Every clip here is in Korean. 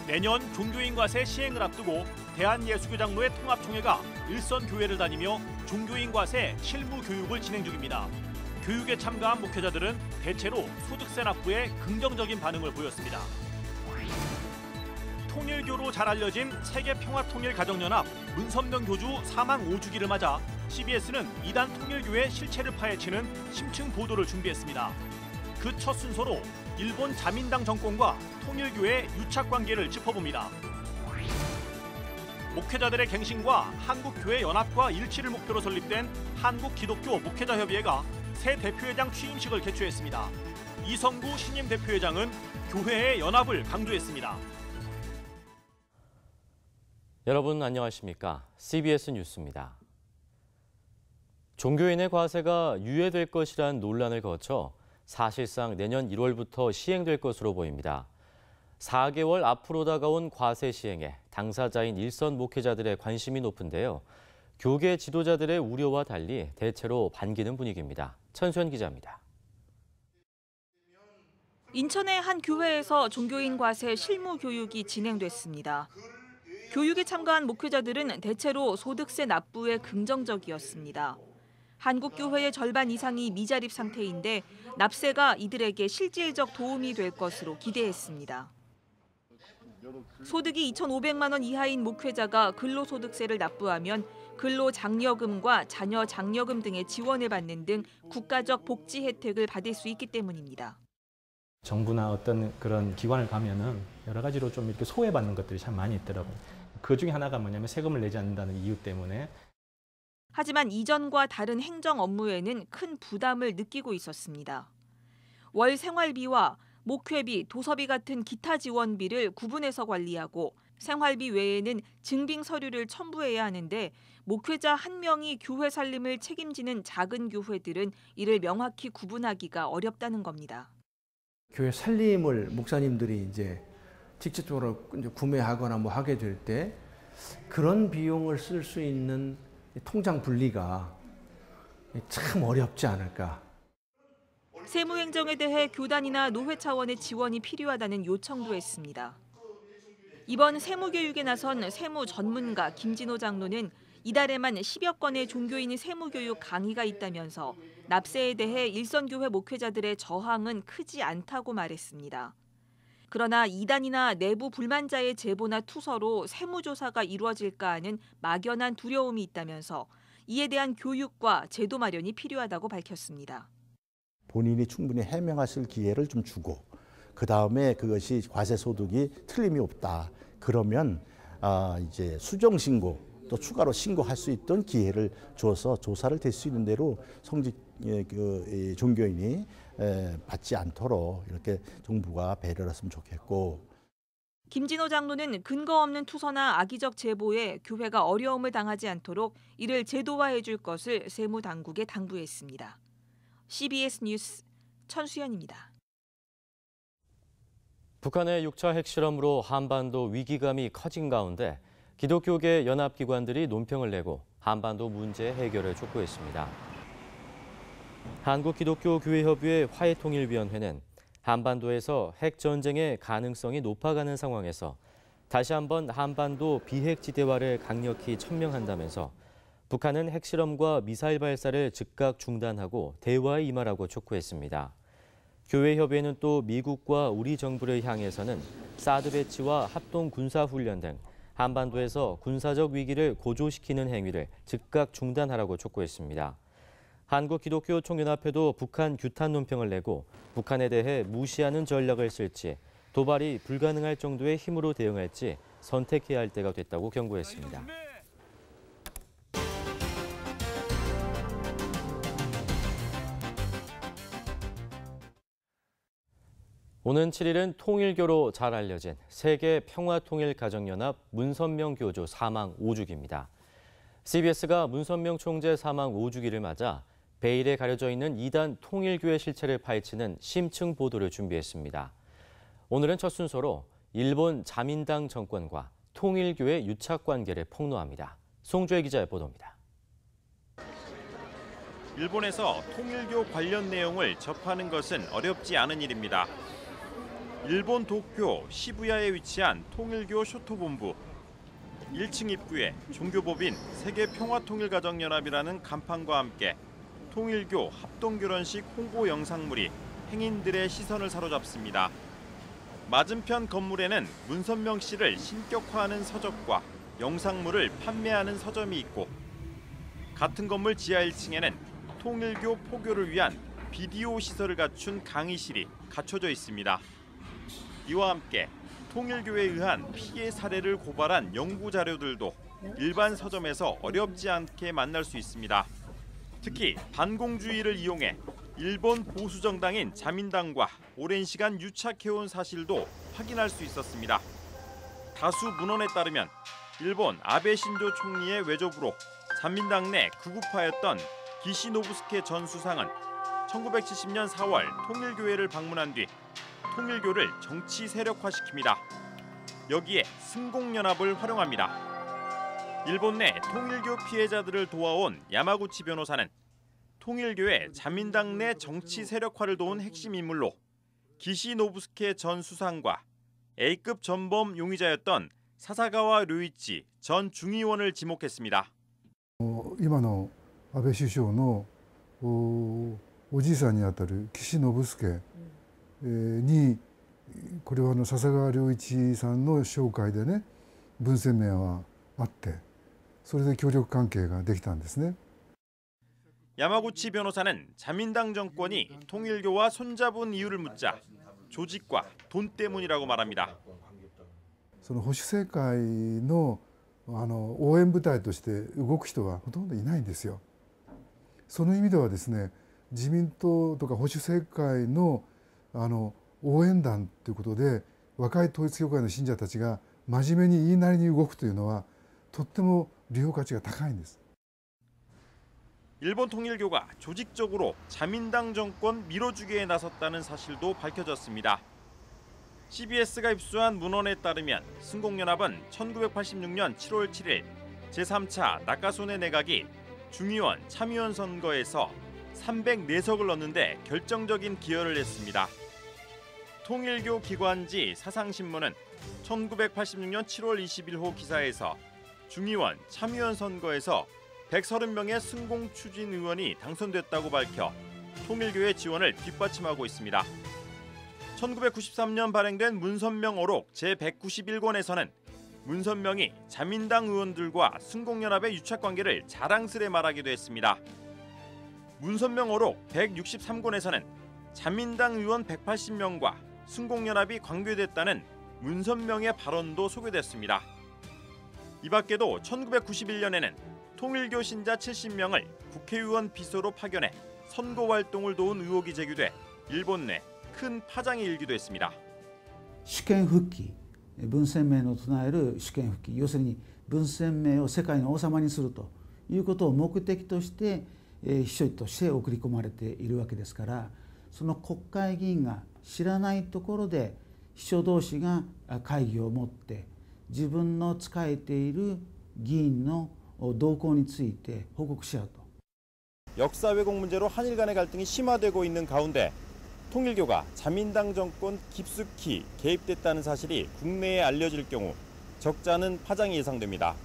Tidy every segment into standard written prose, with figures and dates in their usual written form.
내년 종교인과세 시행을 앞두고 대한예수교장로회 통합총회가 일선 교회를 다니며 종교인과세 실무 교육을 진행 중입니다. 교육에 참가한 목회자들은 대체로 소득세 납부에 긍정적인 반응을 보였습니다. 통일교로 잘 알려진 세계평화통일가정연합 문선명 교주 사망 5주기를 맞아 CBS는 이단 통일교의 실체를 파헤치는 심층 보도를 준비했습니다. 그 첫 순서로 일본 자민당 정권과 통일교의 유착관계를 짚어봅니다. 목회자들의 갱신과 한국교회 연합과 일치를 목표로 설립된 한국기독교 목회자협의회가 새 대표회장 취임식을 개최했습니다. 이성구 신임 대표회장은 교회의 연합을 강조했습니다. 여러분 안녕하십니까? CBS 뉴스입니다. 종교인의 과세가 유예될 것이란 논란을 거쳐 사실상 내년 1월부터 시행될 것으로 보입니다. 4개월 앞으로 다가온 과세 시행에 당사자인 일선 목회자들의 관심이 높은데요. 교계 지도자들의 우려와 달리 대체로 반기는 분위기입니다. 천수연 기자입니다. 인천의 한 교회에서 종교인 과세 실무 교육이 진행됐습니다. 교육에 참가한 목회자들은 대체로 소득세 납부에 긍정적이었습니다. 한국교회의 절반 이상이 미자립 상태인데 납세가 이들에게 실질적 도움이 될 것으로 기대했습니다. 소득이 2,500만 원 이하인 목회자가 근로소득세를 납부하면 근로장려금과 자녀 장려금 등의 지원을 받는 등 국가적 복지 혜택을 받을 수 있기 때문입니다. 정부나 어떤 그런 기관을 가면은 여러 가지로 좀 이렇게 소외받는 것들이 참 많이 있더라고요. 그 중에 하나가 뭐냐면 세금을 내지 않는다는 이유 때문에. 하지만 이전과 다른 행정 업무에는 큰 부담을 느끼고 있었습니다. 월 생활비와 목회비, 도서비 같은 기타 지원비를 구분해서 관리하고 생활비 외에는 증빙 서류를 첨부해야 하는데 목회자 한 명이 교회 살림을 책임지는 작은 교회들은 이를 명확히 구분하기가 어렵다는 겁니다. 교회 살림을 목사님들이 이제 직접적으로 구매하거나 뭐 하게 될 때 그런 비용을 쓸 수 있는 통장 분리가 참 어렵지 않을까. 세무행정에 대해 교단이나 노회 차원의 지원이 필요하다는 요청도 했습니다. 이번 세무교육에 나선 세무 전문가 김진호 장로는 이달에만 10여 건의 종교인의 세무교육 강의가 있다면서 납세에 대해 일선교회 목회자들의 저항은 크지 않다고 말했습니다. 그러나 이단이나 내부 불만자의 제보나 투서로 세무조사가 이루어질까 하는 막연한 두려움이 있다면서 이에 대한 교육과 제도 마련이 필요하다고 밝혔습니다. 본인이 충분히 해명하실 기회를 좀 주고 그다음에 그것이 과세 소득이 틀림이 없다. 그러면 이제 수정 신고 또 추가로 신고할 수 있던 기회를 줘서 조사를 될 수 있는 대로 성직 종교인이 받지 않도록 이렇게 정부가 배려를 했으면 좋겠고. 김진호 장로는 근거 없는 투서나 악의적 제보에 교회가 어려움을 당하지 않도록 이를 제도화해 줄 것을 세무당국에 당부했습니다. CBS 뉴스 천수연입니다. 북한의 6차 핵실험으로 한반도 위기감이 커진 가운데 기독교계 연합기관들이 논평을 내고 한반도 문제 해결을 촉구했습니다. 한국기독교교회협의회 화해통일위원회는 한반도에서 핵전쟁의 가능성이 높아가는 상황에서 다시 한번 한반도 비핵지대화를 강력히 천명한다면서 북한은 핵실험과 미사일 발사를 즉각 중단하고 대화에 임하라고 촉구했습니다. 교회협의회는 또 미국과 우리 정부를 향해서는 사드 배치와 합동 군사훈련 등 한반도에서 군사적 위기를 고조시키는 행위를 즉각 중단하라고 촉구했습니다. 한국기독교총연합회도 북한 규탄 논평을 내고 북한에 대해 무시하는 전략을 쓸지 도발이 불가능할 정도의 힘으로 대응할지 선택해야 할 때가 됐다고 경고했습니다. 오는 7일은 통일교로 잘 알려진 세계평화통일가정연합 문선명 교주 사망 5주기입니다. CBS가 문선명 총재 사망 5주기를 맞아 베일에 가려져 있는 이단 통일교의 실체를 파헤치는 심층 보도를 준비했습니다. 오늘은 첫 순서로 일본 자민당 정권과 통일교의 유착관계를 폭로합니다. 송주혜 기자의 보도입니다. 일본에서 통일교 관련 내용을 접하는 것은 어렵지 않은 일입니다. 일본 도쿄 시부야에 위치한 통일교 쇼토본부. 1층 입구에 종교법인 세계평화통일가정연합이라는 간판과 함께 통일교 합동결혼식 홍보 영상물이 행인들의 시선을 사로잡습니다. 맞은편 건물에는 문선명 씨를 신격화하는 서적과 영상물을 판매하는 서점이 있고, 같은 건물 지하 1층에는 통일교 포교를 위한 비디오 시설을 갖춘 강의실이 갖춰져 있습니다. 이와 함께 통일교에 의한 피해 사례를 고발한 연구 자료들도 일반 서점에서 어렵지 않게 만날 수 있습니다. 특히 반공주의를 이용해 일본 보수 정당인 자민당과 오랜 시간 유착해온 사실도 확인할 수 있었습니다. 다수 문헌에 따르면 일본 아베 신조 총리의 외조부로 자민당 내 극우파였던 기시노부스케 전 수상은 1970년 4월 통일교회를 방문한 뒤 통일교를 정치 세력화시킵니다. 여기에 승공연합을 활용합니다. 일본 내 통일교 피해자들을 도와온 야마구치 변호사는 통일교의 자민당 내 정치 세력화를 도운 핵심 인물로 기시노부스케 전 수상과 A급 전범 용의자였던 사사가와 료이치 전 중의원을 지목했습니다. 今の安倍首相のおじいさんにあたる岸信介にこれは笹川良一さんの紹介でね文鮮明はあってそれで協力関係ができたんですね。 야마구치 변호사는 자민당 정권이 통일교와 손잡은 이유를 묻자 조직과 돈 때문이라고 말합니다. その保守政界の応援部隊として動く人はほとんどいないんですよ。その意味ではですね、自民党とか保守政界の応援団ということで若い統一教会の信者たちが真面目に言いなりに動くというのはとっても利用価値が高いんです。 일본 통일교가 조직적으로 자민당 정권 밀어주기에 나섰다는 사실도 밝혀졌습니다. CBS가 입수한 문헌에 따르면 승공연합은 1986년 7월 7일 제3차 나카소네 내각이 중의원, 참의원 선거에서 304석을 얻는데 결정적인 기여를 했습니다. 통일교 기관지 사상신문은 1986년 7월 21호 기사에서 중의원, 참의원 선거에서 130명의 승공 추진 의원이 당선됐다고 밝혀 통일교의 지원을 뒷받침하고 있습니다. 1993년 발행된 문선명어록 제191권에서는 문선명이 자민당 의원들과 승공연합의 유착관계를 자랑스레 말하기도 했습니다. 문선명어록 163권에서는 자민당 의원 180명과 승공연합이 관계됐다는 문선명의 발언도 소개됐습니다. 이 밖에도 1991년에는 통일교 신자 70명을 국회의원 비서로 파견해 선거 활동을 도운 의혹이 제기돼 일본 내 큰 파장이 일기도 했습니다. 主権復帰、文鮮明の唱える主権復帰、要するに文鮮明を世界の王様にするということを目的として秘書として送り込まれているわけですから、その国会議員が知らないところで秘書同士が会議を持って自分の仕えている議員の動向について報告し合うと。 역사 왜곡 문제로 한일 간의 갈등이 심화되고 있는 가운데 통일교가 자민당 정권 깊숙이 개입됐다는 사실이 국내에 알려질 경우 적지 않은 파장이 예상됩니다.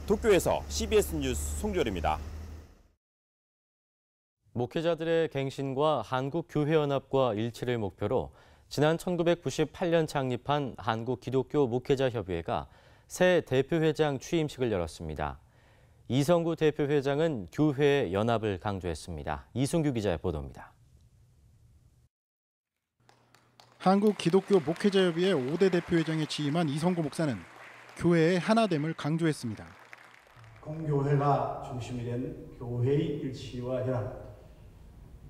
도쿄에서 CBS 뉴스 송조리입니다. 목회자들의 갱신과 한국교회연합과 일치를 목표로 지난 1998년 창립한 한국기독교 목회자협의회가 새 대표회장 취임식을 열었습니다. 이성구 대표회장은 교회의 연합을 강조했습니다. 이승규 기자의 보도입니다. 한국기독교 목회자협의회 5대 대표회장에 취임한 이성구 목사는 교회의 하나됨을 강조했습니다. 공교회가 중심이 된 교회의 일치와 연합,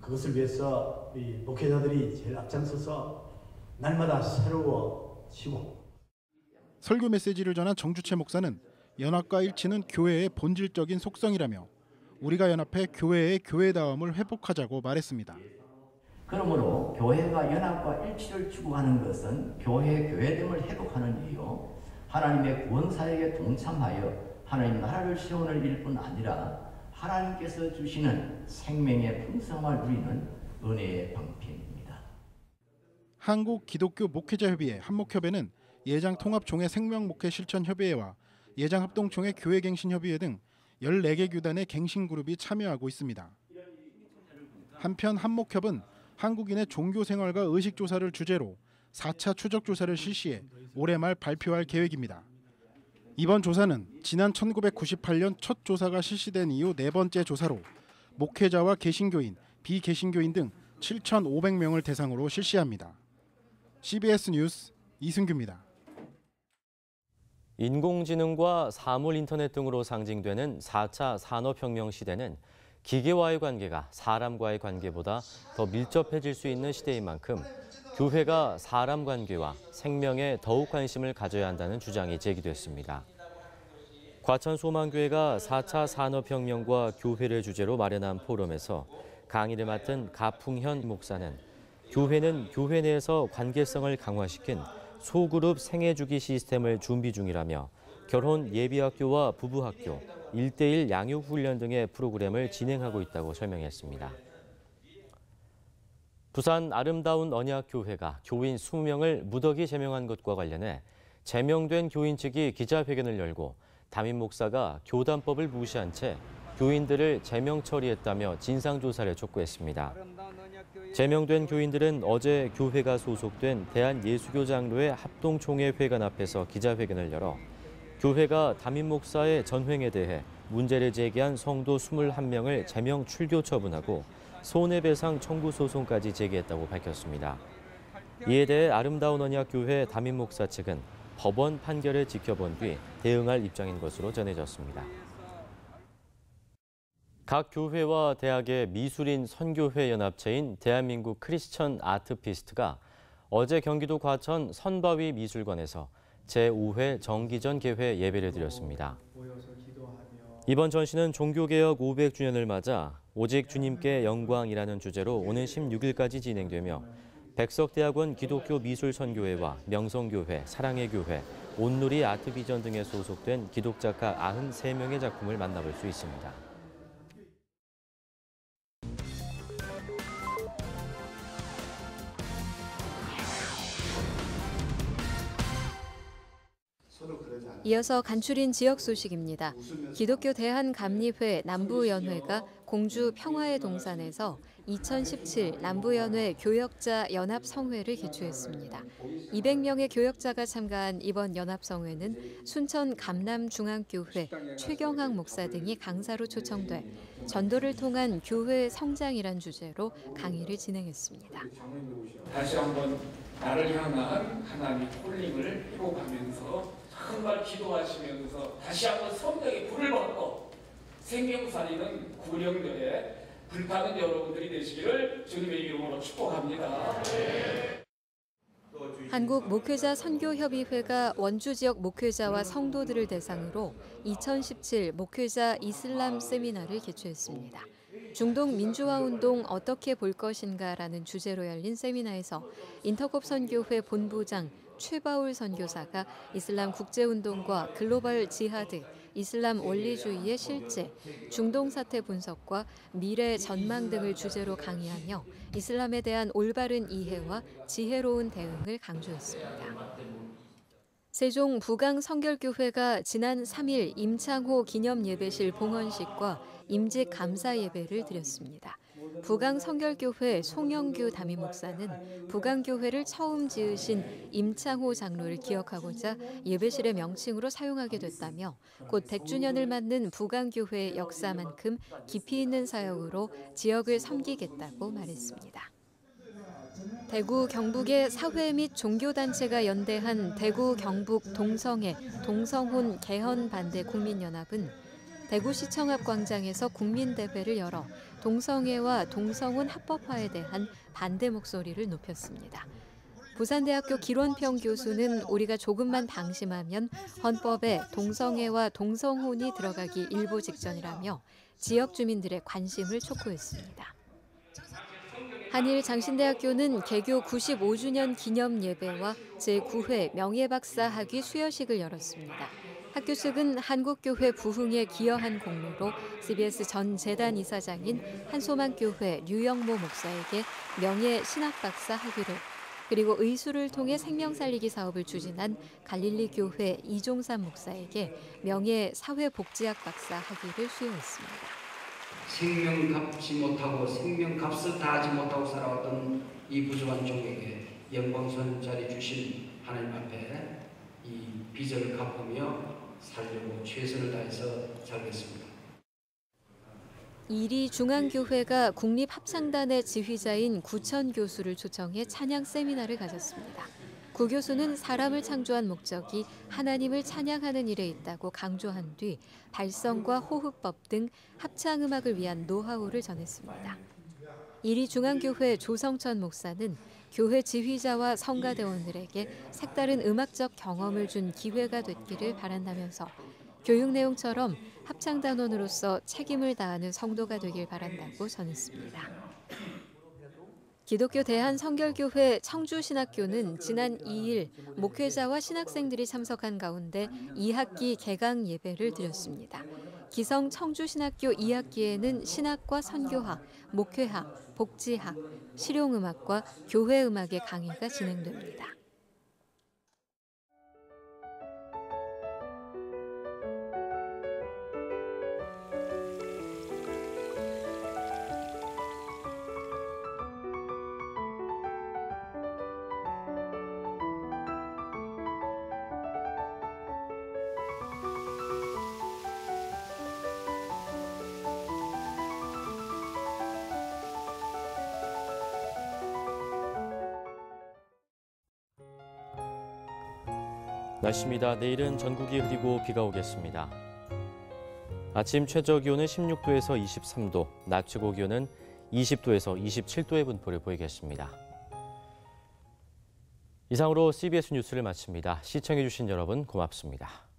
그것을 위해서 이 목회자들이 제일 앞장서서 날마다 새로워지고. 설교 메시지를 전한 정주채 목사는 연합과 일치는 교회의 본질적인 속성이라며 우리가 연합해 교회의 교회다움을 회복하자고 말했습니다. 그러므로 교회가 연합과 일치를 추구하는 것은 교회의 교회됨을 회복하는 이유, 하나님의 구원사역에 동참하여 하나님 나라를 세우는 일뿐 아니라 하나님께서 주시는 생명의 풍성함을 누리는 은혜의 방편입니다. 한국기독교목회자협의회 한목협회는 예장통합총회 생명목회실천협의회와 예장합동총회 교회갱신협의회 등 14개 교단의 갱신그룹이 참여하고 있습니다. 한편 한목협은 한국인의 종교생활과 의식조사를 주제로 4차 추적조사를 실시해 올해 말 발표할 계획입니다. 이번 조사는 지난 1998년 첫 조사가 실시된 이후 4번째 조사로 목회자와 개신교인, 비개신교인 등 7,500명을 대상으로 실시합니다. CBS 뉴스 이승규입니다. 인공지능과 사물 인터넷 등으로 상징되는 4차 산업혁명 시대는 기계와의 관계가 사람과의 관계보다 더 밀접해질 수 있는 시대인 만큼 교회가 사람 관계와 생명에 더욱 관심을 가져야 한다는 주장이 제기됐습니다. 과천소망교회가 4차 산업혁명과 교회를 주제로 마련한 포럼에서 강의를 맡은 가풍현 목사는 교회는 교회 내에서 관계성을 강화시킨 소그룹 생애주기 시스템을 준비 중이라며 결혼 예비학교와 부부학교, 1:1 양육훈련 등의 프로그램을 진행하고 있다고 설명했습니다. 부산 아름다운 언약교회가 교인 20명을 무더기 제명한 것과 관련해 제명된 교인 측이 기자회견을 열고 담임 목사가 교단법을 무시한 채 교인들을 제명 처리했다며 진상조사를 촉구했습니다. 제명된 교인들은 어제 교회가 소속된 대한예수교 장로회 합동총회 회관 앞에서 기자회견을 열어 교회가 담임 목사의 전횡에 대해 문제를 제기한 성도 21명을 제명 출교 처분하고 손해배상 청구 소송까지 제기했다고 밝혔습니다. 이에 대해 아름다운 언약교회 담임 목사 측은 법원 판결을 지켜본 뒤 대응할 입장인 것으로 전해졌습니다. 각 교회와 대학의 미술인 선교회 연합체인 대한민국 크리스천 아트피스트가 어제 경기도 과천 선바위 미술관에서 제5회 정기전 개회 예배를 드렸습니다. 이번 전시는 종교개혁 500주년을 맞아 오직 주님께 영광이라는 주제로 오는 16일까지 진행되며 백석대학원 기독교미술선교회와 명성교회, 사랑의 교회, 온누리 아트비전 등에 소속된 기독작가 93명의 작품을 만나볼 수 있습니다. 이어서 간추린 지역 소식입니다. 기독교 대한감리회 남부연회가 공주 평화의 동산에서 2017 남부연회 교역자 연합성회를 개최했습니다. 200명의 교역자가 참가한 이번 연합성회는 순천 감남중앙교회 최경학 목사 등이 강사로 초청돼 전도를 통한 교회의 성장이란 주제로 강의를 진행했습니다. 다시 한번 나를 향한 하나님의 콜링을 회복하면서 정말 기도하시면서 다시 한번 성령의 불을 받고 생명 살리는 구령들에 불타는 여러분들이 되시기를 주님의 이름으로 축복합니다. 한국 목회자 선교협의회가 원주 지역 목회자와 성도들을 대상으로 2017 목회자 이슬람 세미나를 개최했습니다. 중동 민주화 운동 어떻게 볼 것인가라는 주제로 열린 세미나에서 인터콥 선교회 본부장 최바울 선교사가 이슬람 국제운동과 글로벌 지하드, 이슬람 원리주의의 실제, 중동 사태 분석과 미래 전망 등을 주제로 강의하며 이슬람에 대한 올바른 이해와 지혜로운 대응을 강조했습니다. 세종 부강성결교회가 지난 3일 임창호 기념예배실 봉헌식과 임직 감사 예배를 드렸습니다. 부강성결교회 송영규 담임 목사는 부강교회를 처음 지으신 임창호 장로를 기억하고자 예배실의 명칭으로 사용하게 됐다며 곧 100주년을 맞는 부강교회의 역사만큼 깊이 있는 사역으로 지역을 섬기겠다고 말했습니다. 대구 경북의 사회 및 종교단체가 연대한 대구 경북 동성애 동성혼 개헌 반대 국민연합은 대구시청 앞 광장에서 국민대회를 열어 동성애와 동성혼 합법화에 대한 반대 목소리를 높였습니다. 부산대학교 기론평 교수는 우리가 조금만 방심하면 헌법에 동성애와 동성혼이 들어가기 일보 직전이라며 지역 주민들의 관심을 촉구했습니다. 한일 장신대학교는 개교 95주년 기념 예배와 제9회 명예박사 학위 수여식을 열었습니다. 학교 측은 한국교회 부흥에 기여한 공로로 CBS 전 재단 이사장인 한소망교회 류영모 목사에게 명예 신학박사 학위를, 그리고 의술을 통해 생명 살리기 사업을 추진한 갈릴리 교회 이종삼 목사에게 명예 사회복지학 박사 학위를 수여했습니다. 생명 갚지 못하고 생명 값을 다하지 못하고 살아왔던 이 부족한 종에게 영광스러운 자리 주신 하나님 앞에 이 빚을 갚으며 살려고 최선을 다해서 살겠습니다. 이리 중앙교회가 국립합창단의 지휘자인 구천 교수를 초청해 찬양 세미나를 가졌습니다. 구 교수는 사람을 창조한 목적이 하나님을 찬양하는 일에 있다고 강조한 뒤 발성과 호흡법 등 합창음악을 위한 노하우를 전했습니다. 이리 중앙교회 조성천 목사는 교회 지휘자와 성가대원들에게 색다른 음악적 경험을 준 기회가 됐기를 바란다면서 교육 내용처럼 합창단원으로서 책임을 다하는 성도가 되길 바란다고 전했습니다. 기독교 대한성결교회 청주신학교는 지난 2일 목회자와 신학생들이 참석한 가운데 2학기 개강 예배를 드렸습니다. 기성 청주신학교 2학기에는 신학과 선교학, 목회학, 복지학, 실용음악과 교회음악의 강의가 진행됩니다. 날씨입니다. 내일은 전국이 흐리고 비가 오겠습니다. 아침 최저 기온은 16도에서 23도, 낮 최고 기온은 20도에서 27도의 분포를 보이겠습니다. 이상으로 CBS 뉴스를 마칩니다. 시청해주신 여러분 고맙습니다.